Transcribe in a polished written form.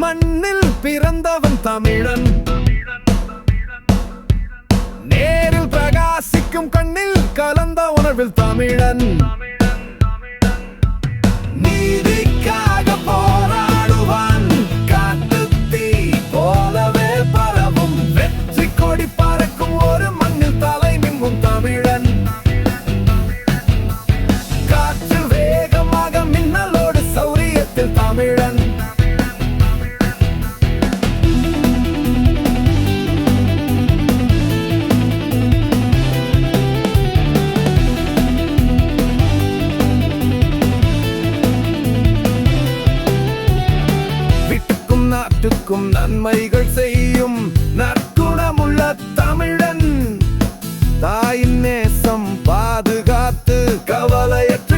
மண்ணில் பிறந்தவன் தமிழன். நேரில் பிரகாசிக்கும் கண்ணில் கலந்த உணர்வில் தமிழன். நீதிக்காக போராடுவான், காட்டுத் தீ போலவே பரவும், வெற்றி கொடி பறக்கும் ஒரு மண்ணில் தலை நிற்கும் தமிழன். காற்று வேகமாக மின்னலோடு சௌரியத்தில் தமிழன். நாட்டுக்கும் நன்மைகள் செய்யும் நற்குணமுள்ள தமிழன். தாயின் நேசம் பாதுகாத்து கவலையற்ற